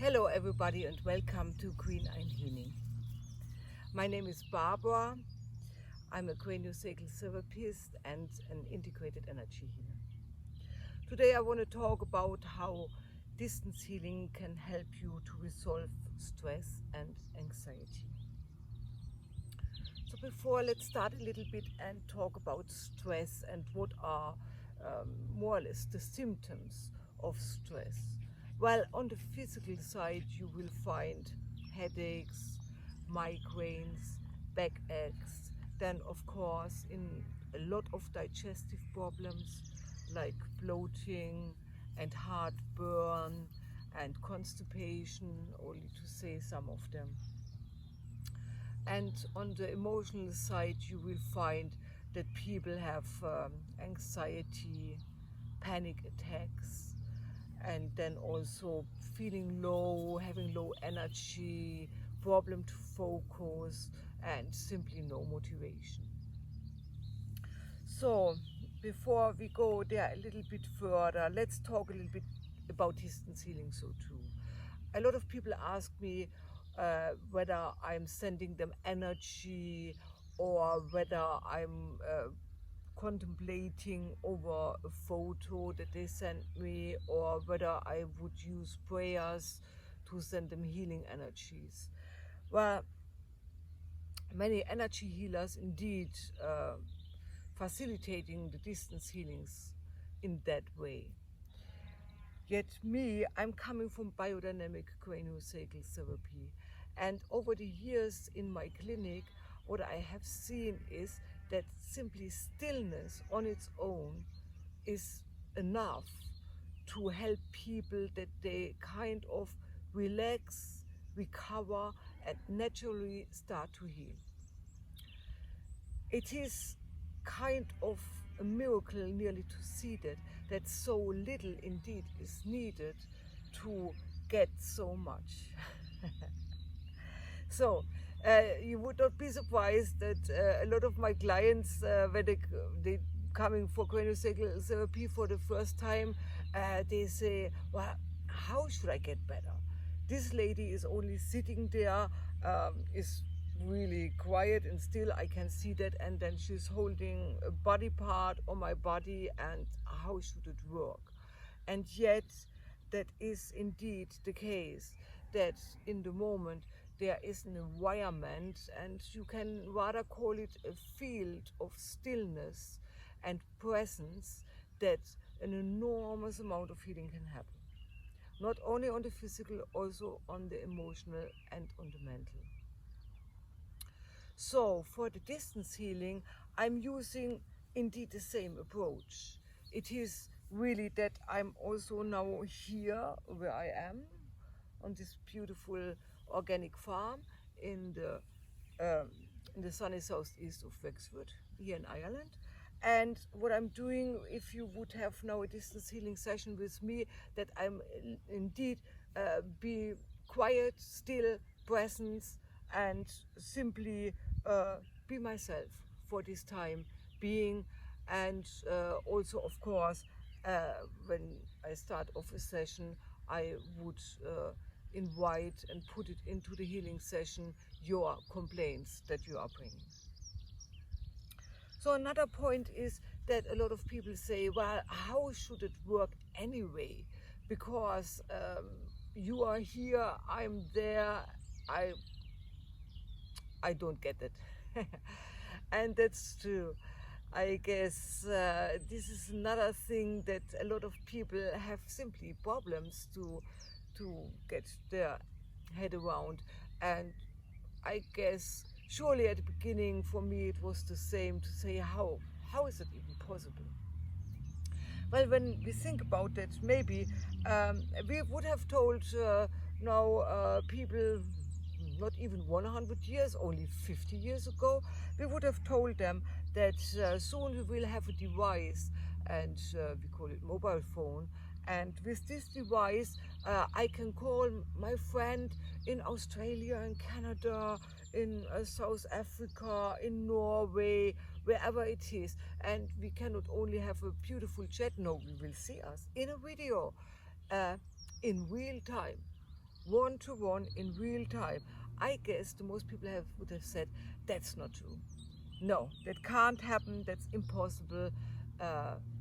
Hello everybody and welcome to Queen Ein Healing. My name is Barbara. I'm a craniosacral therapist and an integrated energy healer. Today I want to talk about how distance healing can help you to resolve stress and anxiety. So before, let's start a little bit and talk about stress and what are more or less the symptoms of stress. Well, on the physical side, you will find headaches, migraines, backaches, then of course in a lot of digestive problems like bloating and heartburn and constipation, only to say some of them. And on the emotional side, you will find that people have anxiety, panic attacks, and then also feeling low, having low energy, problem to focus, and simply no motivation. So, before we go there a little bit further, let's talk a little bit about distance healing. So too, a lot of people ask me whether I'm sending them energy or whether I'm contemplating over a photo that they sent me, or whether I would use prayers to send them healing energies. Well, many energy healers indeed facilitating the distance healings in that way. Yet me, I'm coming from biodynamic craniosacral therapy. And over the years in my clinic, what I have seen is that simply stillness on its own is enough to help people that they kind of relax, recover, and naturally start to heal. It is kind of a miracle nearly to see that so little indeed is needed to get so much. So you would not be surprised that a lot of my clients, when they coming for craniosacral therapy for the first time, they say, well, how should I get better? This lady is only sitting there, is really quiet and still, I can see that, and then she's holding a body part on my body, and how should it work? And yet that is indeed the case, that in the moment there is an environment, and you can rather call it a field of stillness and presence, that an enormous amount of healing can happen. Not only on the physical, also on the emotional and on the mental. So for the distance healing, I'm using indeed the same approach. It is really that I'm also now here where I am on this beautiful organic farm in the sunny southeast of Wexford, here in Ireland. And what I'm doing, if you would have now a distance healing session with me, that I'm indeed be quiet, still, presence, and simply be myself for this time being. And also, of course, when I start off a session, I would invite and put it into the healing session your complaints that you are bringing. So another point is that a lot of people say, well, how should it work anyway? Because you are here, I'm there, I don't get it. And that's true. I guess this is another thing that a lot of people have simply problems to get their head around. And I guess surely at the beginning for me it was the same, to say how is it even possible? Well, when we think about that, maybe we would have told now people not even 100 years, only 50 years ago, we would have told them that soon we will have a device, and we call it mobile phone. And with this device, I can call my friend in Australia, in Canada, in South Africa, in Norway, wherever it is. And we can not only have a beautiful chat, no, we will see us in a video in real time. one-to-one in real time. I guess the most people would have said that's not true. No, that can't happen. That's impossible.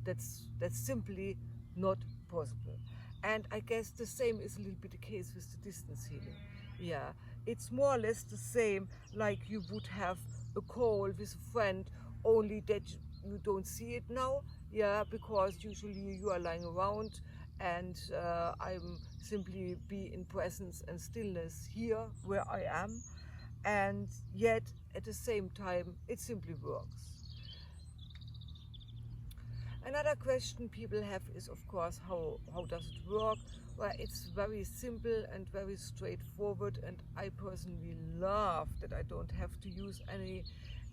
That's simply not possible. And I guess the same is a little bit the case with the distance healing. Yeah, it's more or less the same like you would have a call with a friend, only that you don't see it now. Yeah, because usually you are lying around and I'm simply be in presence and stillness here where I am, and yet at the same time it simply works. Another question people have is, of course, how does it work? Well, it's very simple and very straightforward, and I personally love that I don't have to use any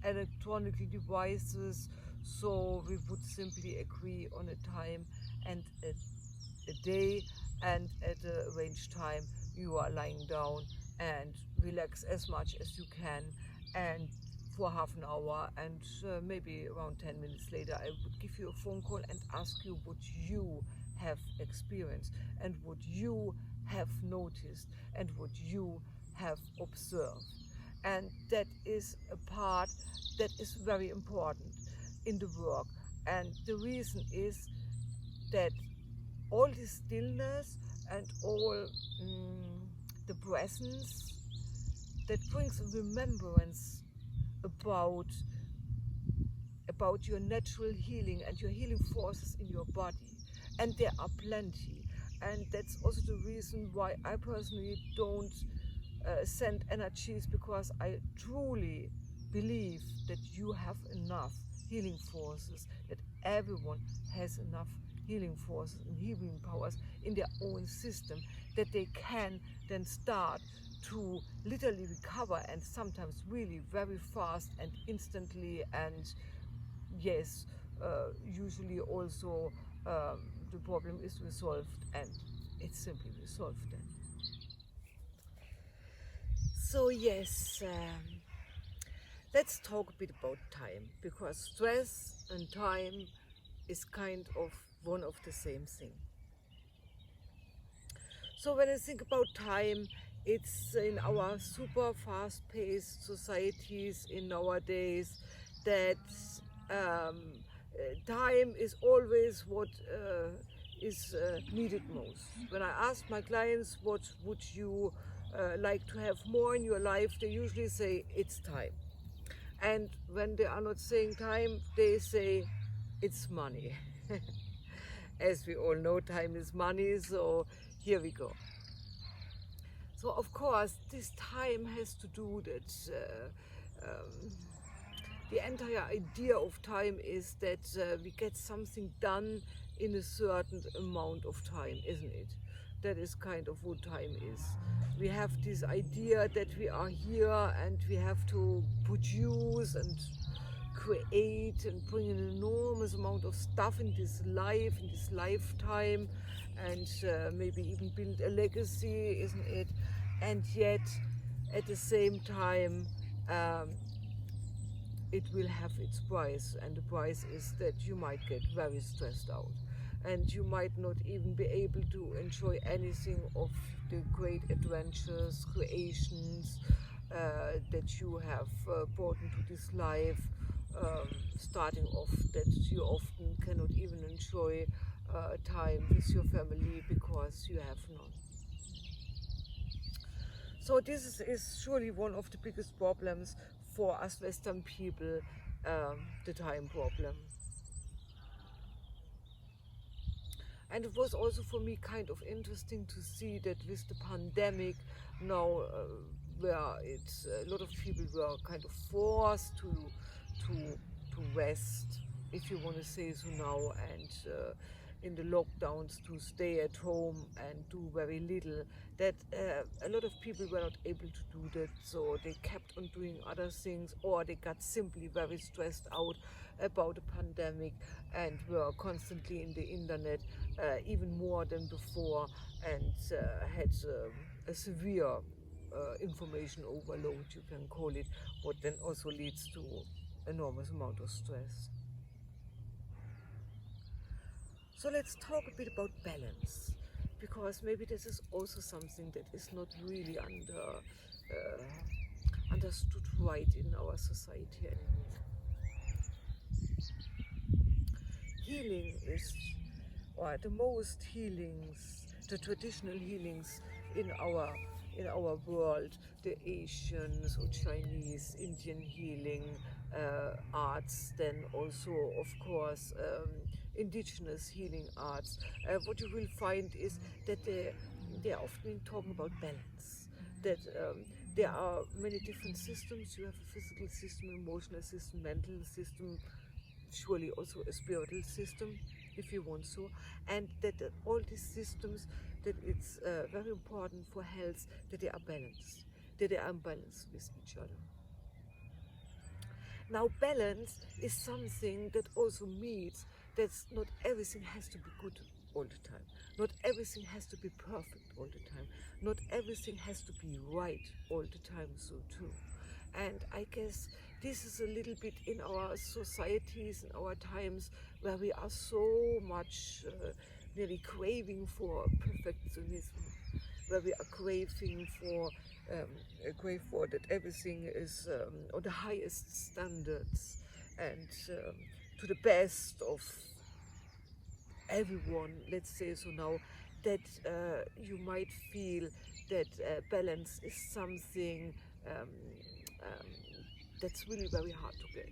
electronic devices, so we would simply agree on a time and a day, and at a arranged time you are lying down and relax as much as you can, and for half an hour, and maybe around 10 minutes later I would give you a phone call and ask you what you have experienced and what you have noticed and what you have observed. And that is a part that is very important in the work, and the reason is that all the stillness and all the presence that brings a remembrance about your natural healing and your healing forces in your body, and there are plenty. And that's also the reason why I personally don't send energies, because I truly believe that you have enough healing forces, that everyone has enough healing forces and healing powers in their own system, that they can then start to literally recover, and sometimes really very fast and instantly, and yes, usually also the problem is resolved, and it's simply resolved then. So yes, let's talk a bit about time, because stress and time is kind of one of the same thing. So when I think about time, it's in our super fast-paced societies in nowadays that time is always what is needed most. When I ask my clients what would you like to have more in your life, they usually say it's time. And when they are not saying time, they say it's money. As we all know, time is money, so here we go. So of course, this time has to do that the entire idea of time is that we get something done in a certain amount of time, isn't it? That is kind of what time is. We have this idea that we are here and we have to produce and create and bring an enormous amount of stuff in this life, in this lifetime, and maybe even build a legacy, isn't it? And yet, at the same time, it will have its price, and the price is that you might get very stressed out, and you might not even be able to enjoy anything of the great adventures, creations that you have brought into this life, starting off that you often cannot even enjoy time with your family because you have none. So this is surely one of the biggest problems for us Western people, the time problem. And it was also for me kind of interesting to see that with the pandemic now, where it's a lot of people were kind of forced to rest, if you want to say so now, and in the lockdowns to stay at home and do very little, that a lot of people were not able to do that, so they kept on doing other things, or they got simply very stressed out about the pandemic and were constantly in the internet, even more than before, and had a severe information overload, you can call it, what then also leads to enormous amount of stress. So let's talk a bit about balance. because maybe this is also something that is not really understood right in our society anymore. Healing is, or the most healings, the traditional healings in our world, the Asians or Chinese, Indian healing arts, then also of course indigenous healing arts. What you will find is that they are often talking about balance. That there are many different systems. You have a physical system, emotional system, mental system, surely also a spiritual system, if you want so, and that all these systems, that it's very important for health that they are balanced, that they are in balance with each other. Now, balance is something that also means that not everything has to be good all the time. Not everything has to be perfect all the time. Not everything has to be right all the time, so too. And I guess this is a little bit in our societies, in our times, where we are so much nearly craving for perfectionism, where we are craving for crave for that everything is on the highest standards and to the best of everyone, let's say so now, that you might feel that balance is something um, that's really very hard to get,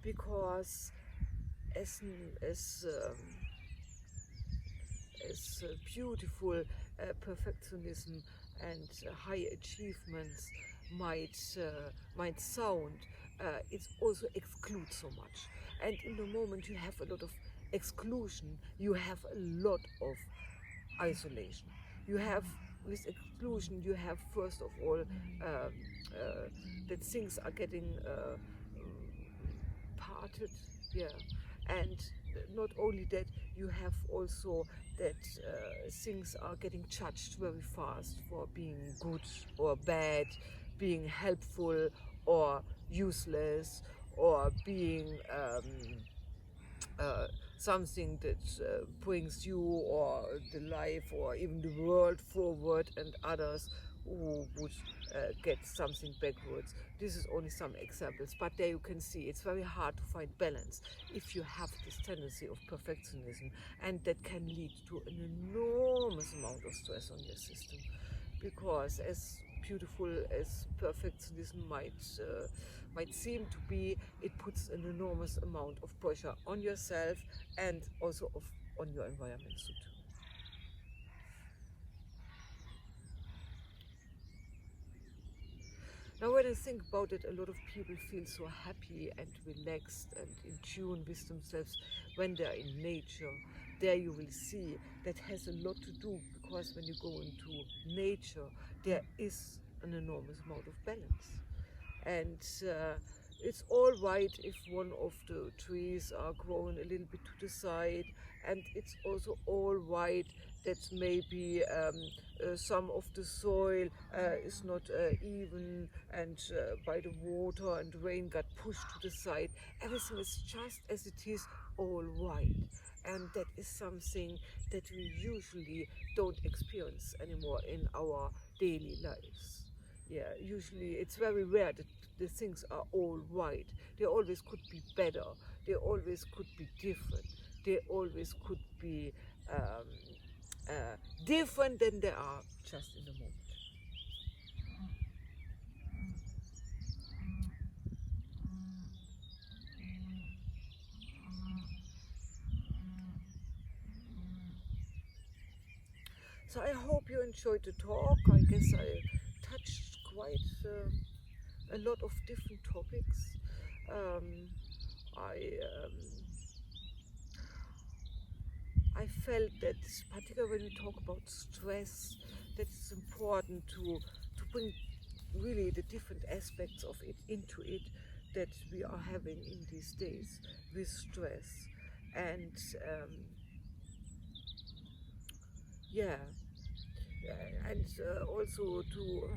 because as as um, as beautiful perfectionism and high achievements might sound, it also excludes so much. And in the moment you have a lot of exclusion, you have a lot of isolation. You have, with exclusion, you have first of all that things are getting parted, yeah, and not only that, you have also that things are getting judged very fast for being good or bad, being helpful or useless, or being something that brings you or the life or even the world forward, and others who would get something backwards. This is only some examples, but there you can see it's very hard to find balance if you have this tendency of perfectionism, and that can lead to an enormous amount of stress on your system, because as beautiful as perfectionism might seem to be, it puts an enormous amount of pressure on yourself and also on your environment too. Now, when I think about it, a lot of people feel so happy and relaxed and in tune with themselves when they're in nature. There you will see that has a lot to do, because when you go into nature, there is an enormous amount of balance. And it's all right if one of the trees are grown a little bit to the side, and it's also all right that maybe some of the soil is not even, and by the water and rain got pushed to the side. Everything is just as it is, all right. And that is something that we usually don't experience anymore in our daily lives. Yeah, usually it's very rare that the things are all right. They always could be better. They always could be different. They always could be different than they are just in the moment. So I hope you enjoyed the talk. I guess I touched quite a lot of different topics. I I felt that, particularly when we talk about stress, that it's important to bring really the different aspects of it into it that we are having in these days with stress. And yeah, and also to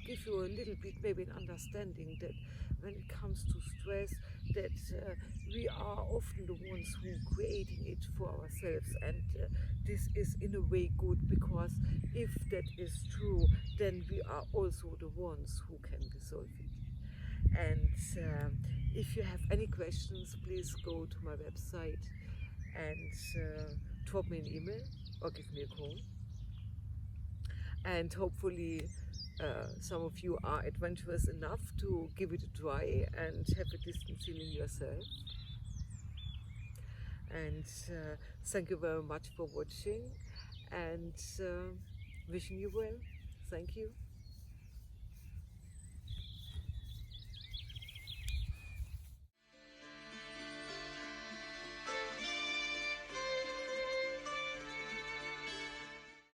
give you a little bit maybe an understanding that when it comes to stress, that we are often the ones who creating it for ourselves, and this is in a way good, because if that is true, then we are also the ones who can resolve it. And if you have any questions, please go to my website and drop me an email or give me a call. And hopefully some of you are adventurous enough to give it a try and have a distance healing yourself. And thank you very much for watching, and wishing you well. Thank you.